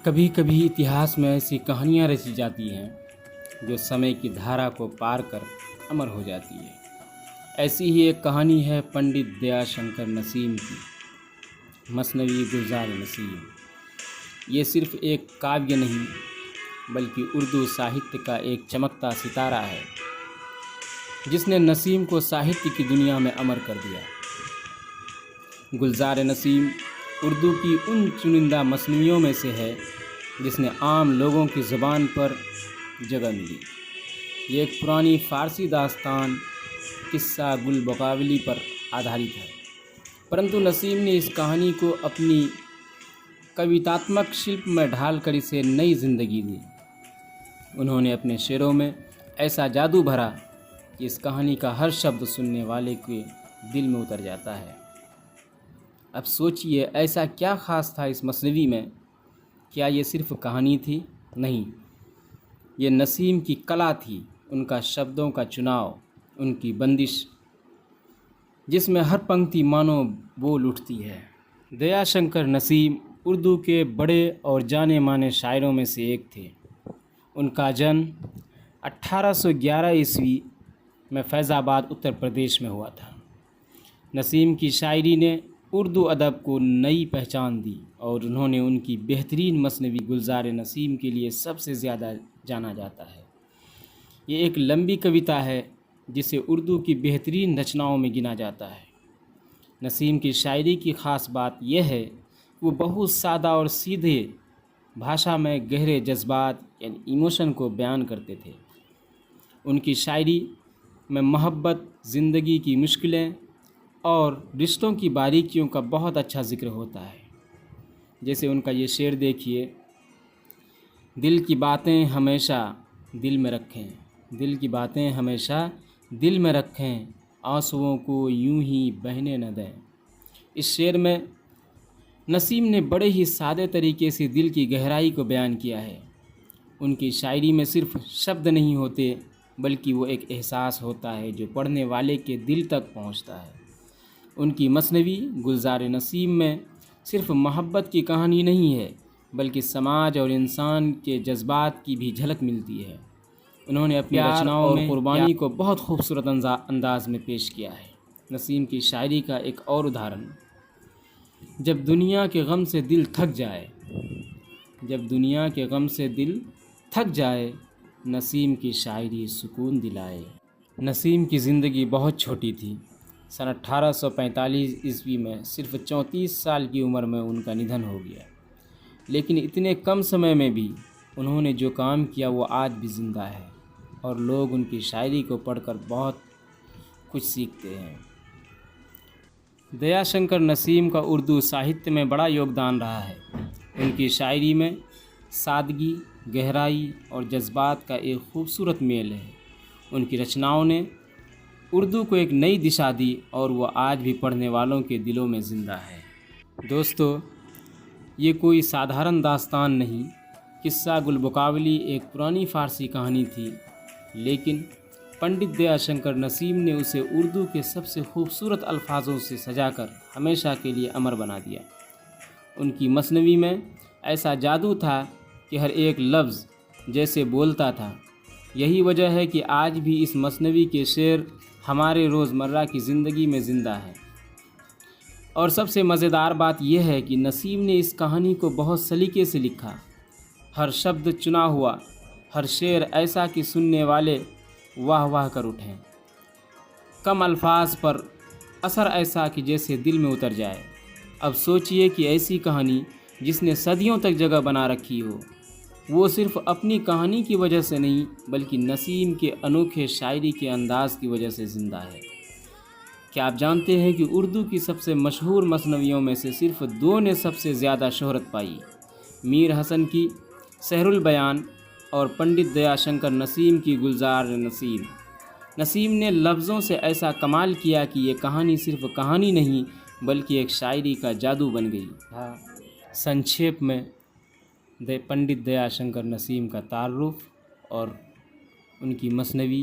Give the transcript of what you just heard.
कभी कभी इतिहास में ऐसी कहानियाँ रची जाती हैं जो समय की धारा को पार कर अमर हो जाती है। ऐसी ही एक कहानी है पंडित दयाशंकर नसीम की, मसनवी गुलजार नसीम। ये सिर्फ एक काव्य नहीं बल्कि उर्दू साहित्य का एक चमकता सितारा है जिसने नसीम को साहित्य की दुनिया में अमर कर दिया। गुलजार नसीम उर्दू की उन चुनिंदा मसनवियों में से है जिसने आम लोगों की ज़ुबान पर जगह मिली। ये एक पुरानी फ़ारसी दास्तान किस्सा गुल बकावली पर आधारित है, परंतु नसीम ने इस कहानी को अपनी कवितात्मक शिल्प में ढालकर इसे नई ज़िंदगी दी। उन्होंने अपने शेरों में ऐसा जादू भरा कि इस कहानी का हर शब्द सुनने वाले के दिल में उतर जाता है। अब सोचिए, ऐसा क्या ख़ास था इस मसनवी में? क्या ये सिर्फ कहानी थी? नहीं, ये नसीम की कला थी, उनका शब्दों का चुनाव, उनकी बंदिश जिसमें हर पंक्ति मानो बोल उठती है। दयाशंकर नसीम उर्दू के बड़े और जाने माने शायरों में से एक थे। उनका जन्म 1811 ईस्वी में फैज़ाबाद उत्तर प्रदेश में हुआ था। नसीम की शायरी ने उर्दू अदब को नई पहचान दी और उन्होंने उनकी बेहतरीन मसनवी गुलजार नसीम के लिए सबसे ज़्यादा जाना जाता है। ये एक लंबी कविता है जिसे उर्दू की बेहतरीन रचनाओं में गिना जाता है। नसीम की शायरी की ख़ास बात यह है कि वो बहुत सादा और सीधे भाषा में गहरे जज्बात यानी इमोशन को बयान करते थे। उनकी शायरी में मोहब्बत, ज़िंदगी की मुश्किलें और रिश्तों की बारीकियों का बहुत अच्छा ज़िक्र होता है। जैसे उनका ये शेर देखिए, दिल की बातें हमेशा दिल में रखें, दिल की बातें हमेशा दिल में रखें, आंसुओं को यूं ही बहने न दें। इस शेर में नसीम ने बड़े ही सादे तरीके से दिल की गहराई को बयान किया है। उनकी शायरी में सिर्फ शब्द नहीं होते बल्कि वो एक एहसास होता है जो पढ़ने वाले के दिल तक पहुंचता है। उनकी मसनवी गुलजार नसीम में सिर्फ मोहब्बत की कहानी नहीं है बल्कि समाज और इंसान के जज्बात की भी झलक मिलती है। उन्होंने अपनी रचनाओं में कुर्बानी को बहुत खूबसूरत अंदाज में पेश किया है। नसीम की शायरी का एक और उदाहरण, जब दुनिया के गम से दिल थक जाए, जब दुनिया के गम से दिल थक जाए, नसीम की शायरी सुकून दिलाए। नसीम की ज़िंदगी बहुत छोटी थी। सन 1845 ईस्वी में सिर्फ 34 साल की उम्र में उनका निधन हो गया, लेकिन इतने कम समय में भी उन्होंने जो काम किया वो आज भी ज़िंदा है और लोग उनकी शायरी को पढ़कर बहुत कुछ सीखते हैं। दयाशंकर नसीम का उर्दू साहित्य में बड़ा योगदान रहा है। उनकी शायरी में सादगी, गहराई और जज्बात का एक खूबसूरत मेल है। उनकी रचनाओं ने उर्दू को एक नई दिशा दी और वो आज भी पढ़ने वालों के दिलों में ज़िंदा है। दोस्तों, ये कोई साधारण दास्तान नहीं, किस्सा गुल बकावली एक पुरानी फ़ारसी कहानी थी, लेकिन पंडित दयाशंकर नसीम ने उसे उर्दू के सबसे खूबसूरत अल्फाजों से सजाकर हमेशा के लिए अमर बना दिया। उनकी मसनवी में ऐसा जादू था कि हर एक लफ्ज़ जैसे बोलता था। यही वजह है कि आज भी इस मसनवी के शेर हमारे रोज़मर्रा की ज़िंदगी में ज़िंदा है। और सबसे मज़ेदार बात यह है कि नसीम ने इस कहानी को बहुत सलीके से लिखा। हर शब्द चुना हुआ, हर शेर ऐसा कि सुनने वाले वाह वाह कर उठें। कम अल्फाज पर असर ऐसा कि जैसे दिल में उतर जाए। अब सोचिए कि ऐसी कहानी जिसने सदियों तक जगह बना रखी हो, वो सिर्फ अपनी कहानी की वजह से नहीं बल्कि नसीम के अनोखे शायरी के अंदाज़ की वजह से ज़िंदा है। क्या आप जानते हैं कि उर्दू की सबसे मशहूर मसनवियों में से सिर्फ दो ने सबसे ज़्यादा शोहरत पाई? मीर हसन की सहरुल बयान और पंडित दयाशंकर नसीम की गुलजार नसीम। नसीम ने लफ्ज़ों से ऐसा कमाल किया कि ये कहानी सिर्फ कहानी नहीं बल्कि एक शायरी का जादू बन गई। संक्षेप में पंडित दयाशंकर नसीम का तारुफ और उनकी मसनवी